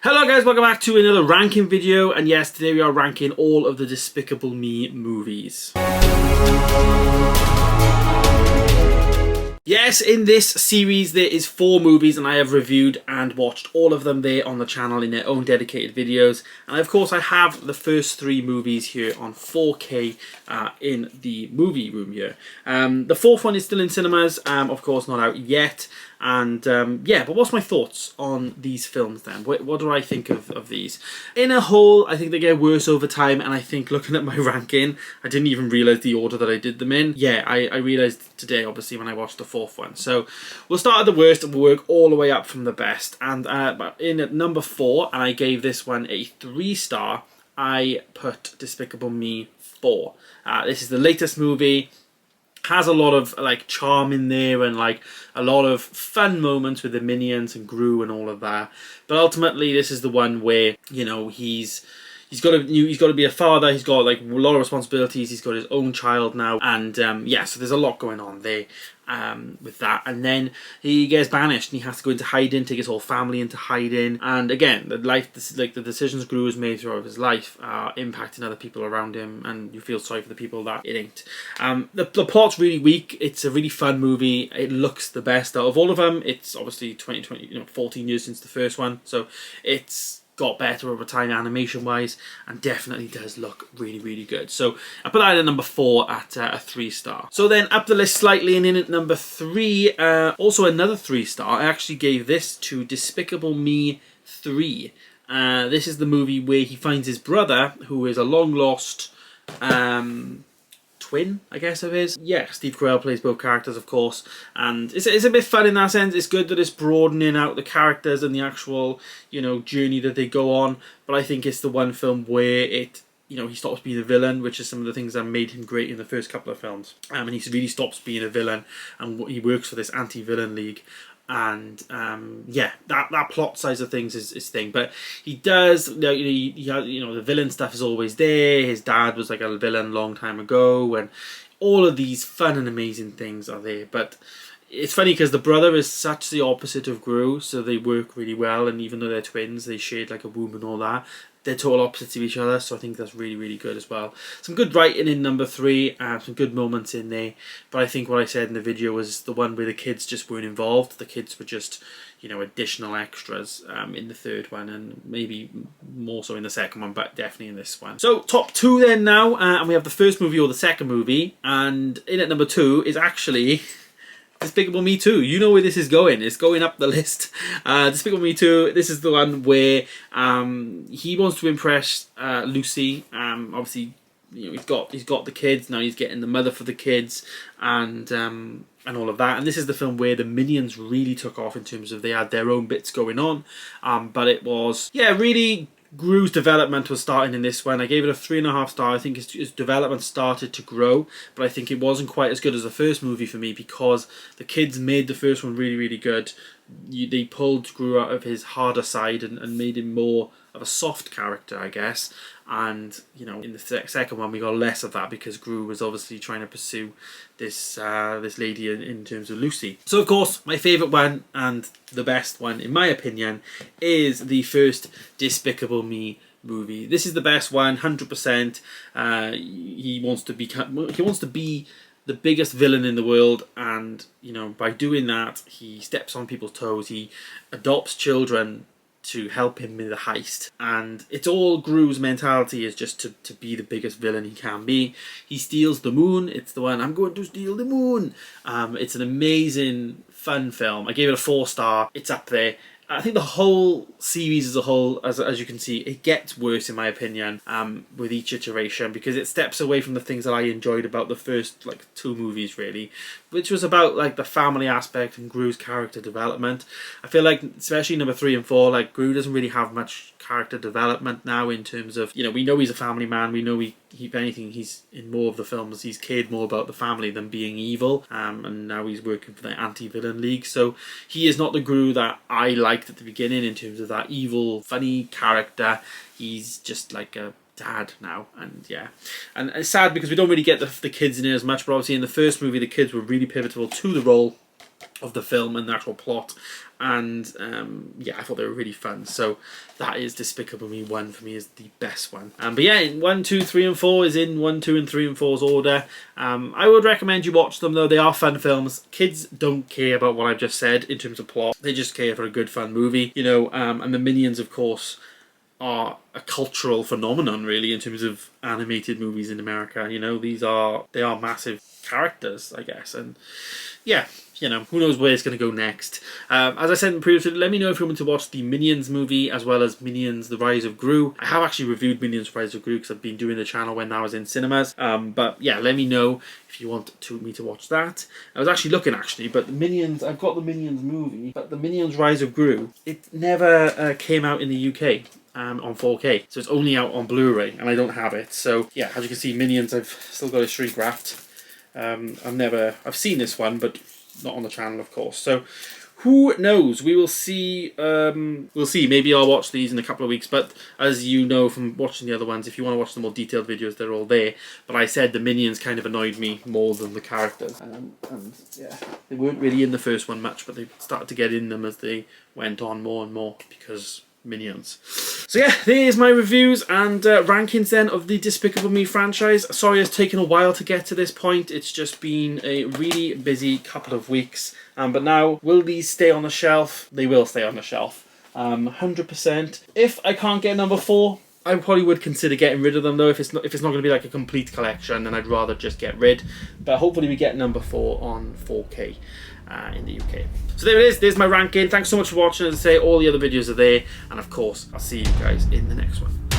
Hello guys, welcome back to another ranking video, and yes, today we are ranking all of the Despicable Me movies. Yes, in this series there is 4 movies, and I have reviewed and watched all of them there on the channel in their own dedicated videos. And of course I have the first 3 movies here on 4K in the movie room here. The 4th one is still in cinemas, of course not out yet. And yeah, but what's my thoughts on these films then? What do I think of these? In a whole, I think they get worse over time, and I think looking at my ranking, I didn't even realise the order that I did them in. Yeah, I realised today, obviously, when I watched the 4th one. So we'll start at the worst and we'll work all the way up from the best. And in at number 4, and I gave this one a 3-star, I put Despicable Me 4. This is the latest movie. Has a lot of like charm in there and like a lot of fun moments with the Minions and Gru and all of that. But ultimately, this is the one where, you know, he's got to be a father. He's got like a lot of responsibilities. He's got his own child now, and yeah, so there's a lot going on there with that. And then he gets banished, and he has to go into hiding, take his whole family into hiding. And again, the decisions Gru has made throughout his life are impacting other people around him, and you feel sorry for the people that it ain't. The plot's really weak. It's a really fun movie. It looks the best out of all of them. It's obviously 2020, 14 years since the first one, so it's got better over time animation wise, and definitely does look really good. So I put that at number 4 at a 3-star. So then up the list slightly, and in at number 3, also another 3-star, I actually gave this to Despicable Me 3. This is the movie where he finds his brother, who is a long lost twin, I guess of his. Yeah, Steve Carell plays both characters, of course, and it's a bit fun in that sense. It's good that it's broadening out the characters and the actual, journey that they go on. But I think it's the one film where he stops being a villain, which is some of the things that made him great in the first couple of films. And he really stops being a villain, and he works for this anti-villain league. And yeah, that plot size of things is his thing. But he does, the villain stuff is always there. His dad was like a villain long time ago, and all of these fun and amazing things are there. But it's funny because the brother is such the opposite of Gru, so they work really well. And even though they're twins, they shared like a womb and all that. They're total opposites of each other, so I think that's really good as well. Some good writing in number 3, some good moments in there. But I think what I said in the video was the one where the kids just weren't involved. The kids were just, additional extras in the 3rd one, and maybe more so in the 2nd one, but definitely in this one. So top 2 then now, and we have the first movie or the second movie, and in at number 2 is actually Despicable Me 2. You know where this is going. It's going up the list. Despicable Me 2, this is the one where he wants to impress Lucy. Obviously, he's got the kids. Now he's getting the mother for the kids, and all of that. And this is the film where the Minions really took off in terms of they had their own bits going on. But it was, yeah, really Gru's development was starting in this one. I gave it a 3.5 star. I think his development started to grow, but I think it wasn't quite as good as the first movie for me, because the kids made the first one really good. They pulled Gru out of his harder side and made him more of a soft character, I guess. And in the second one we got less of that, because Gru was obviously trying to pursue this lady in terms of Lucy. So of course my favourite one, and the best one in my opinion, is the first Despicable Me movie. This is the best one, 100%. He wants to be the biggest villain in the world, and by doing that he steps on people's toes. He adopts children to help him with the heist, and it's all Gru's mentality is just to be the biggest villain he can be. He steals the moon. It's the one, I'm going to steal the moon. It's an amazing fun film. I gave it a 4-star. It's up there. I think the whole series as a whole, as you can see, it gets worse in my opinion with each iteration, because it steps away from the things that I enjoyed about the first 2 movies really, which was about the family aspect and Gru's character development. I feel like especially number 3 and 4, Gru doesn't really have much character development now, in terms of, we know he's a family man. We know if anything, he's in more of the films, he's cared more about the family than being evil, and now he's working for the anti-villain league. So he is not the Gru that I liked at the beginning in terms of that evil, funny character. He's just like a dad now, and yeah, and it's sad because we don't really get the kids in it as much. But obviously in the first movie, the kids were really pivotal to the role. of the film and the actual plot, and yeah, I thought they were really fun. So that is Despicable Me 1 for me, is the best one. But yeah, 1, 2, 3 and 4 is in 1, 2 and 3 and 4's order. I would recommend you watch them though. They are fun films. Kids don't care about what I've just said in terms of plot. They just care for a good fun movie, you know. And the Minions, of course, are a cultural phenomenon really in terms of animated movies in America. You know, they are massive characters, I guess. And yeah, you know, who knows where it's going to go next. As I said in previous, let me know if you want to watch the Minions movie as well as Minions The Rise of Gru. I have actually reviewed Minions The Rise of Gru because I've been doing the channel when that was in cinemas. But yeah, let me know if you want me to watch that. I was actually looking but the Minions, I've got the Minions movie, but the Minions Rise of Gru, it never came out in the UK. On 4K, so it's only out on Blu-ray and I don't have it. So yeah, as you can see, Minions, I've still got it shrink wrapped. I've seen this one, but not on the channel, of course. So who knows? We will see. We'll see. Maybe I'll watch these in a couple of weeks. But as you know from watching the other ones, if you want to watch the more detailed videos, they're all there. But I said the Minions kind of annoyed me more than the characters. And yeah, they weren't really in the first one much, but they started to get in them as they went on more and more because Minions. So yeah, there's my reviews and rankings then of the Despicable Me franchise. Sorry it's taken a while to get to this point. It's just been a really busy couple of weeks. But now, will these stay on the shelf? They will stay on the shelf. 100%. If I can't get number 4, I probably would consider getting rid of them though. If it's not going to be like a complete collection, then I'd rather just get rid. But hopefully we get number 4 on 4K. In the UK. So there it is, there's my ranking. Thanks so much for watching. As I say, all the other videos are there, and of course I'll see you guys in the next one.